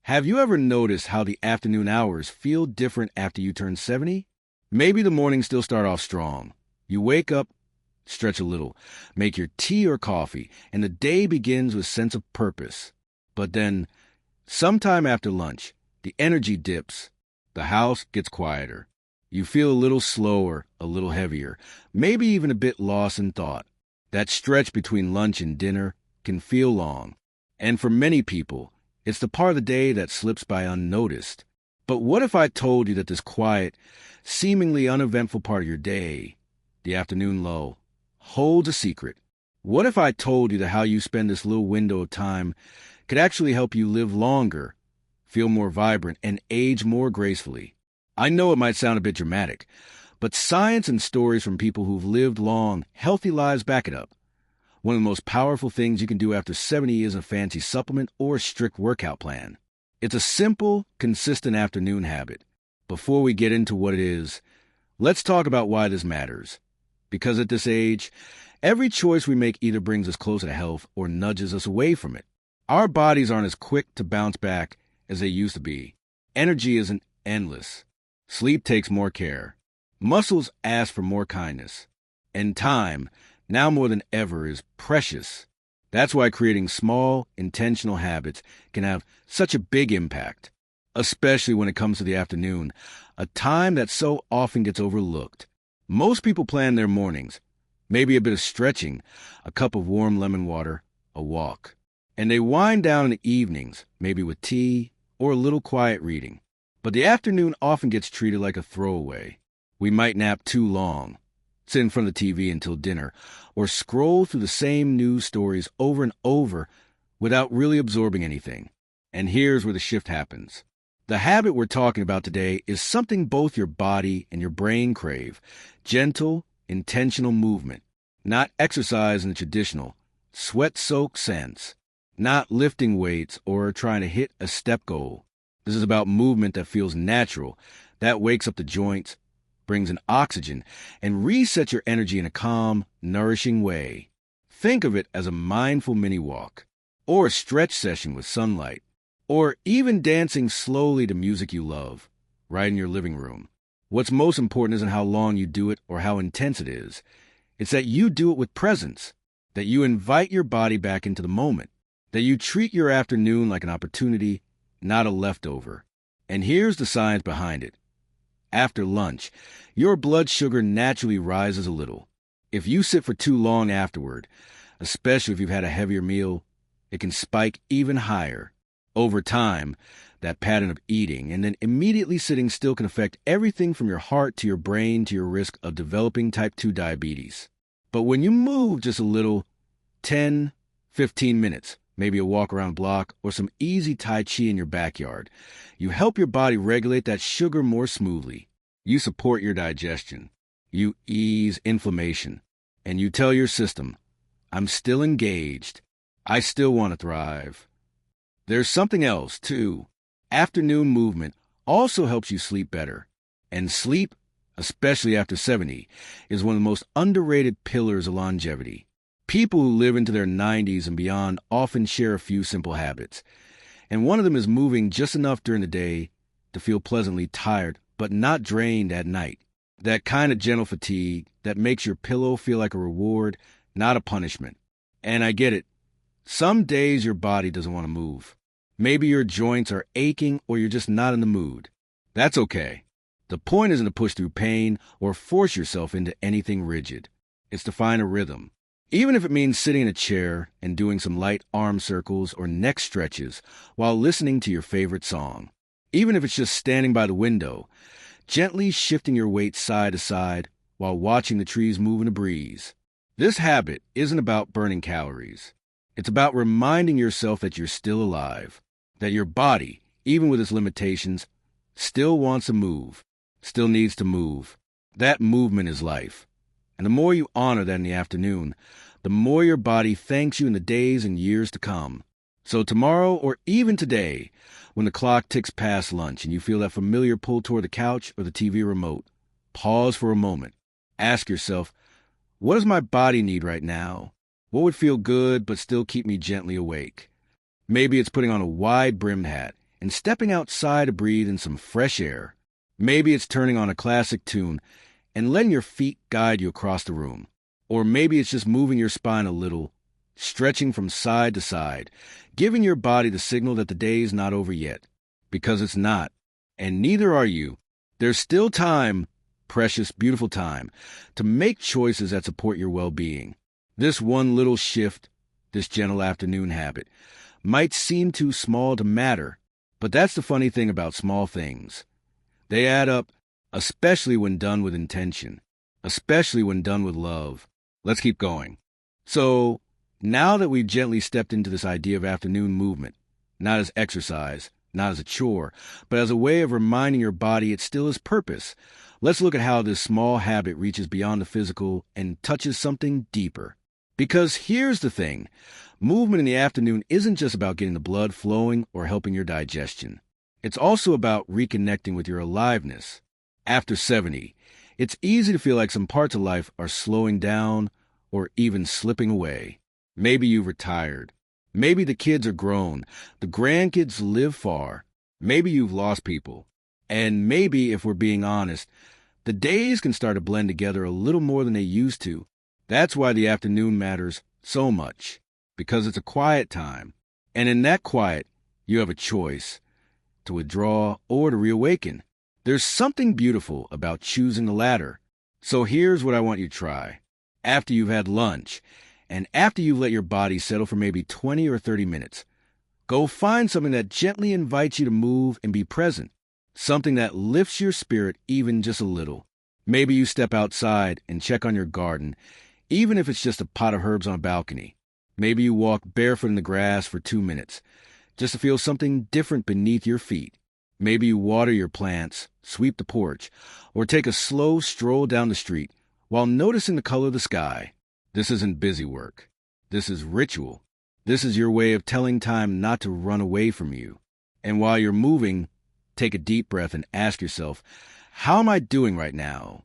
Have you ever noticed how the afternoon hours feel different after you turn 70? Maybe the mornings still start off strong. You wake up, stretch a little, make your tea or coffee, and the day begins with a sense of purpose. But then, sometime after lunch, the energy dips. The house gets quieter. You feel a little slower, a little heavier, maybe even a bit lost in thought. That stretch between lunch and dinner can feel long. And for many people, it's the part of the day that slips by unnoticed. But what if I told you that this quiet, seemingly uneventful part of your day, the afternoon lull, holds a secret? What if I told you that how you spend this little window of time could actually help you live longer, feel more vibrant, and age more gracefully? I know it might sound a bit dramatic, but science and stories from people who've lived long, healthy lives back it up. One of the most powerful things you can do after 70 isn't a fancy supplement or a strict workout plan. It's a simple, consistent afternoon habit. Before we get into what it is, let's talk about why this matters. Because at this age, every choice we make either brings us closer to health or nudges us away from it. Our bodies aren't as quick to bounce back as they used to be. Energy isn't endless. Sleep takes more care. Muscles ask for more kindness. And time, now more than ever, is precious. That's why creating small, intentional habits can have such a big impact, especially when it comes to the afternoon, a time that so often gets overlooked. Most people plan their mornings, maybe a bit of stretching, a cup of warm lemon water, a walk. And they wind down in the evenings, maybe with tea or a little quiet reading. But the afternoon often gets treated like a throwaway. We might nap too long, sit in front of the TV until dinner, or scroll through the same news stories over and over without really absorbing anything. And here's where the shift happens. The habit we're talking about today is something both your body and your brain crave: gentle, intentional movement. Not exercise in the traditional, sweat-soaked sense. Not lifting weights or trying to hit a step goal. This is about movement that feels natural, that wakes up the joints, brings in oxygen, and resets your energy in a calm, nourishing way. Think of it as a mindful mini-walk, or a stretch session with sunlight, or even dancing slowly to music you love, right in your living room. What's most important isn't how long you do it or how intense it is. It's that you do it with presence, that you invite your body back into the moment, that you treat your afternoon like an opportunity, not a leftover. And here's the science behind it. After lunch, your blood sugar naturally rises a little. If you sit for too long afterward, especially if you've had a heavier meal, it can spike even higher. Over time, that pattern of eating and then immediately sitting still can affect everything from your heart to your brain to your risk of developing type 2 diabetes. But when you move just a little, 10, 15 minutes, maybe a walk around the block or some easy Tai Chi in your backyard, you help your body regulate that sugar more smoothly. You support your digestion. You ease inflammation. And you tell your system, I'm still engaged. I still want to thrive. There's something else, too. Afternoon movement also helps you sleep better. And sleep, especially after 70, is one of the most underrated pillars of longevity. People who live into their 90s and beyond often share a few simple habits. And one of them is moving just enough during the day to feel pleasantly tired, but not drained at night. That kind of gentle fatigue that makes your pillow feel like a reward, not a punishment. And I get it. Some days your body doesn't want to move. Maybe your joints are aching or you're just not in the mood. That's okay. The point isn't to push through pain or force yourself into anything rigid. It's to find a rhythm. Even if it means sitting in a chair and doing some light arm circles or neck stretches while listening to your favorite song. Even if it's just standing by the window, gently shifting your weight side to side while watching the trees move in a breeze. This habit isn't about burning calories. It's about reminding yourself that you're still alive, that your body, even with its limitations, still wants to move, still needs to move. That movement is life. And the more you honor that in the afternoon, the more your body thanks you in the days and years to come. So tomorrow, or even today, when the clock ticks past lunch and you feel that familiar pull toward the couch or the TV remote, pause for a moment. Ask yourself, what does my body need right now? What would feel good but still keep me gently awake? Maybe it's putting on a wide-brimmed hat and stepping outside to breathe in some fresh air. Maybe it's turning on a classic tune and letting your feet guide you across the room. Or maybe it's just moving your spine a little, stretching from side to side, giving your body the signal that the day is not over yet. Because it's not, and neither are you. There's still time, precious, beautiful time, to make choices that support your well-being. This one little shift, this gentle afternoon habit, might seem too small to matter, but that's the funny thing about small things. They add up, especially when done with intention, especially when done with love. Let's keep going. So, now that we've gently stepped into this idea of afternoon movement, not as exercise, not as a chore, but as a way of reminding your body it still has purpose, let's look at how this small habit reaches beyond the physical and touches something deeper. Because here's the thing, movement in the afternoon isn't just about getting the blood flowing or helping your digestion. It's also about reconnecting with your aliveness. After 70, it's easy to feel like some parts of life are slowing down or even slipping away. Maybe you've retired. Maybe the kids are grown. The grandkids live far. Maybe you've lost people. And maybe, if we're being honest, the days can start to blend together a little more than they used to. That's why the afternoon matters so much, because it's a quiet time. And in that quiet, you have a choice to withdraw or to reawaken. There's something beautiful about choosing the latter. So here's what I want you to try. After you've had lunch, and after you've let your body settle for maybe 20 or 30 minutes, go find something that gently invites you to move and be present. Something that lifts your spirit even just a little. Maybe you step outside and check on your garden, even if it's just a pot of herbs on a balcony. Maybe you walk barefoot in the grass for 2 minutes, just to feel something different beneath your feet. Maybe you water your plants, sweep the porch, or take a slow stroll down the street while noticing the color of the sky. This isn't busy work. This is ritual. This is your way of telling time not to run away from you. And while you're moving, take a deep breath and ask yourself, how am I doing right now?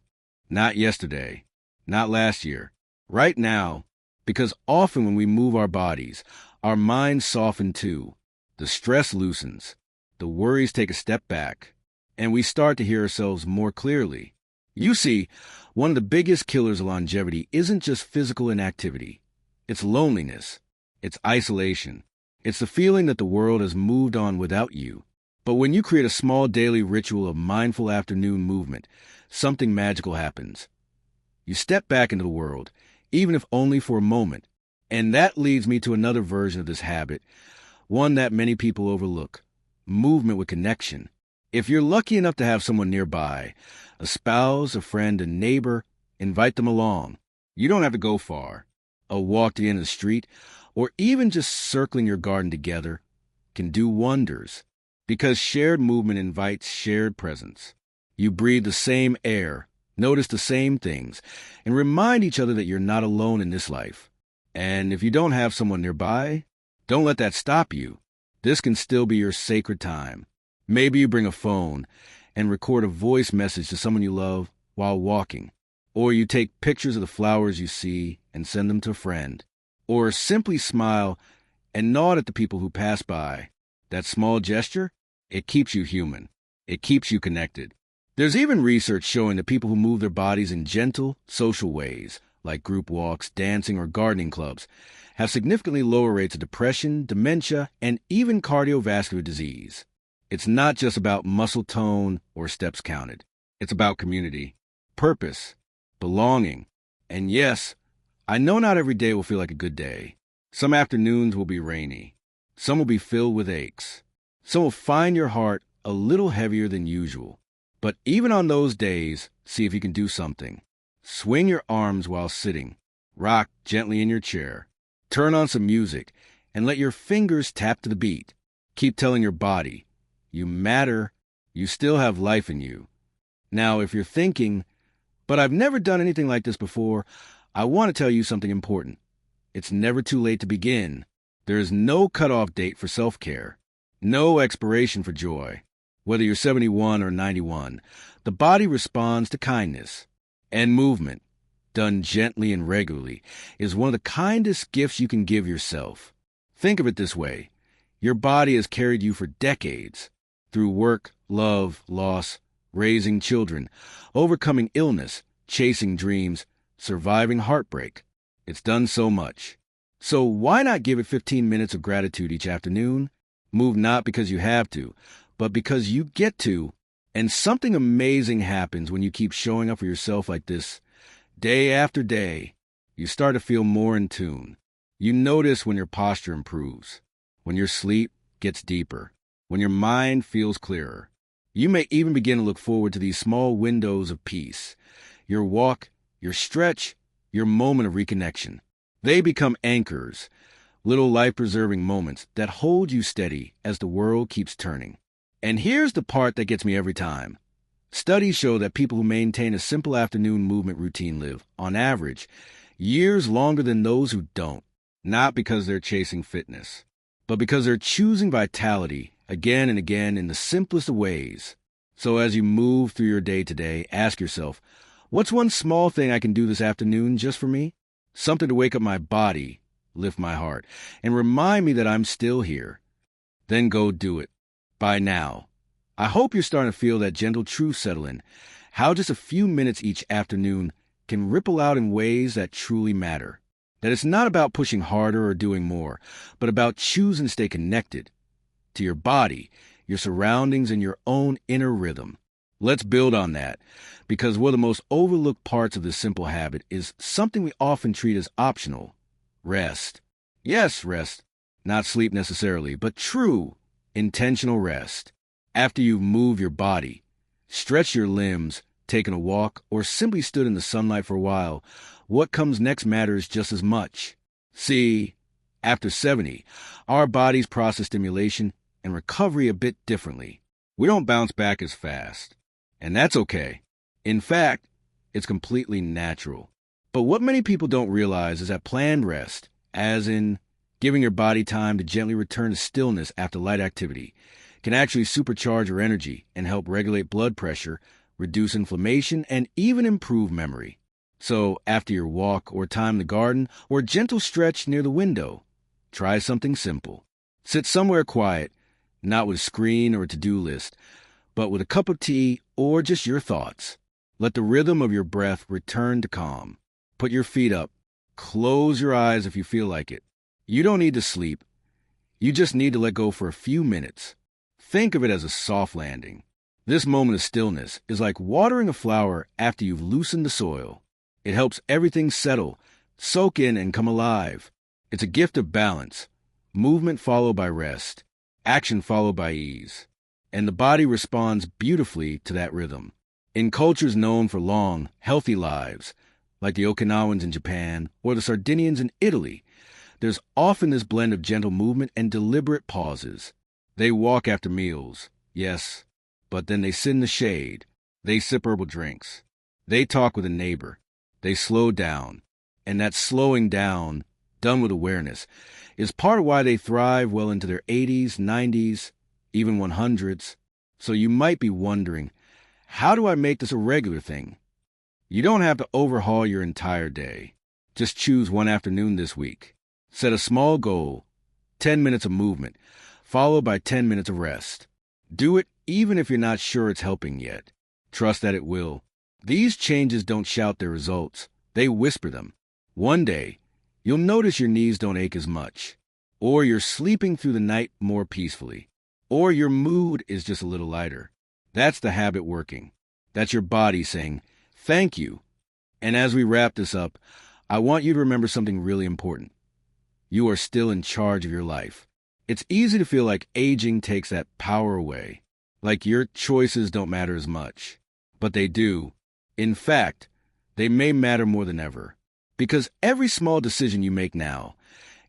Not yesterday, not last year, right now. Because often when we move our bodies, our minds soften too. The stress loosens. The worries take a step back. And we start to hear ourselves more clearly. You see, one of the biggest killers of longevity isn't just physical inactivity. It's loneliness. It's isolation. It's the feeling that the world has moved on without you. But when you create a small daily ritual of mindful afternoon movement, something magical happens. You step back into the world, even if only for a moment. And that leads me to another version of this habit, one that many people overlook: movement with connection. If you're lucky enough to have someone nearby, a spouse, a friend, a neighbor, invite them along. You don't have to go far. A walk to the end of the street, or even just circling your garden together, can do wonders. Because shared movement invites shared presence. You breathe the same air, notice the same things, and remind each other that you're not alone in this life. And if you don't have someone nearby, don't let that stop you. This can still be your sacred time. Maybe you bring a phone and record a voice message to someone you love while walking. Or you take pictures of the flowers you see and send them to a friend. Or simply smile and nod at the people who pass by. That small gesture, it keeps you human. It keeps you connected. There's even research showing that people who move their bodies in gentle, social ways, like group walks, dancing, or gardening clubs, have significantly lower rates of depression, dementia, and even cardiovascular disease. It's not just about muscle tone or steps counted. It's about community, purpose, belonging. And yes, I know not every day will feel like a good day. Some afternoons will be rainy. Some will be filled with aches. Some will find your heart a little heavier than usual. But even on those days, see if you can do something. Swing your arms while sitting. Rock gently in your chair. Turn on some music and let your fingers tap to the beat. Keep telling your body, you matter, you still have life in you. Now, if you're thinking, but I've never done anything like this before, I want to tell you something important. It's never too late to begin. There is no cutoff date for self-care, no expiration for joy. Whether you're 71 or 91, the body responds to kindness. And movement, done gently and regularly, is one of the kindest gifts you can give yourself. Think of it this way. Your body has carried you for decades through work, love, loss, raising children, overcoming illness, chasing dreams, surviving heartbreak. It's done so much. So why not give it 15 minutes of gratitude each afternoon? Move not because you have to, but because you get to. And something amazing happens when you keep showing up for yourself like this, day after day. You start to feel more in tune. You notice when your posture improves, when your sleep gets deeper, when your mind feels clearer. You may even begin to look forward to these small windows of peace. Your walk, your stretch, your moment of reconnection. They become anchors, little life-preserving moments that hold you steady as the world keeps turning. And here's the part that gets me every time. Studies show that people who maintain a simple afternoon movement routine live, on average, years longer than those who don't. Not because they're chasing fitness, but because they're choosing vitality again and again in the simplest of ways. So as you move through your day today, ask yourself, what's one small thing I can do this afternoon just for me? Something to wake up my body, lift my heart, and remind me that I'm still here. Then go do it. By now. I hope you're starting to feel that gentle truth settle in, how just a few minutes each afternoon can ripple out in ways that truly matter. That it's not about pushing harder or doing more, but about choosing to stay connected to your body, your surroundings, and your own inner rhythm. Let's build on that, because one of the most overlooked parts of this simple habit is something we often treat as optional: rest. Yes, rest. Not sleep necessarily, but true, intentional rest. After you've moved your body, stretched your limbs, taken a walk, or simply stood in the sunlight for a while, what comes next matters just as much. See, after 70, our bodies process stimulation and recovery a bit differently. We don't bounce back as fast. And that's okay. In fact, it's completely natural. But what many people don't realize is that planned rest, as in giving your body time to gently return to stillness after light activity, can actually supercharge your energy and help regulate blood pressure, reduce inflammation, and even improve memory. So after your walk or time in the garden or a gentle stretch near the window, try something simple. Sit somewhere quiet, not with a screen or a to-do list, but with a cup of tea or just your thoughts. Let the rhythm of your breath return to calm. Put your feet up. Close your eyes if you feel like it. You don't need to sleep. You just need to let go for a few minutes. Think of it as a soft landing. This moment of stillness is like watering a flower after you've loosened the soil. It helps everything settle, soak in, and come alive. It's a gift of balance. Movement followed by rest. Action followed by ease. And the body responds beautifully to that rhythm. In cultures known for long, healthy lives, like the Okinawans in Japan or the Sardinians in Italy, there's often this blend of gentle movement and deliberate pauses. They walk after meals, yes, but then they sit in the shade. They sip herbal drinks. They talk with a neighbor. They slow down. And that slowing down, done with awareness, is part of why they thrive well into their 80s, 90s, even 100s. So you might be wondering, how do I make this a regular thing? You don't have to overhaul your entire day. Just choose one afternoon this week. Set a small goal, 10 minutes of movement, followed by 10 minutes of rest. Do it even if you're not sure it's helping yet. Trust that it will. These changes don't shout their results. They whisper them. One day, you'll notice your knees don't ache as much, or you're sleeping through the night more peacefully, or your mood is just a little lighter. That's the habit working. That's your body saying, thank you. And as we wrap this up, I want you to remember something really important. You are still in charge of your life. It's easy to feel like aging takes that power away, like your choices don't matter as much. But they do. In fact, they may matter more than ever. Because every small decision you make now,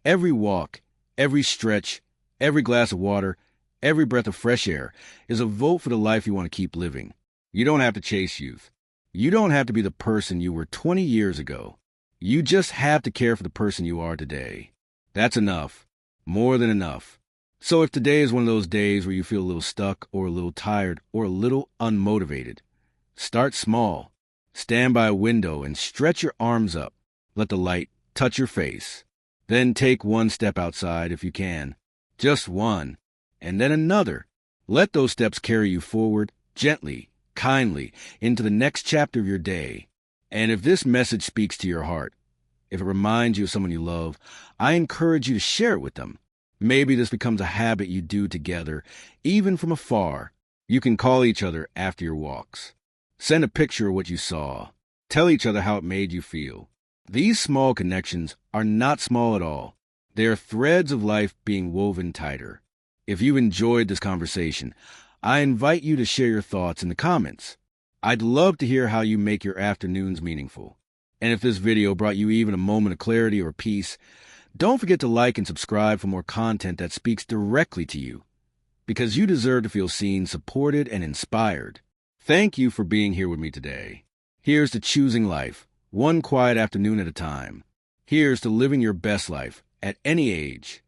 every walk, every stretch, every glass of water, every breath of fresh air is a vote for the life you want to keep living. You don't have to chase youth. You don't have to be the person you were 20 years ago. You just have to care for the person you are today. That's enough. More than enough. So if today is one of those days where you feel a little stuck or a little tired or a little unmotivated, start small. Stand by a window and stretch your arms up. Let the light touch your face. Then take one step outside if you can. Just one, and then another. Let those steps carry you forward, gently, kindly, into the next chapter of your day. And if this message speaks to your heart, if it reminds you of someone you love, I encourage you to share it with them. Maybe this becomes a habit you do together, even from afar. You can call each other after your walks. Send a picture of what you saw. Tell each other how it made you feel. These small connections are not small at all. They are threads of life being woven tighter. If you've enjoyed this conversation, I invite you to share your thoughts in the comments. I'd love to hear how you make your afternoons meaningful. And if this video brought you even a moment of clarity or peace, don't forget to like and subscribe for more content that speaks directly to you, because you deserve to feel seen, supported, and inspired. Thank you for being here with me today. Here's to choosing life, one quiet afternoon at a time. Here's to living your best life at any age.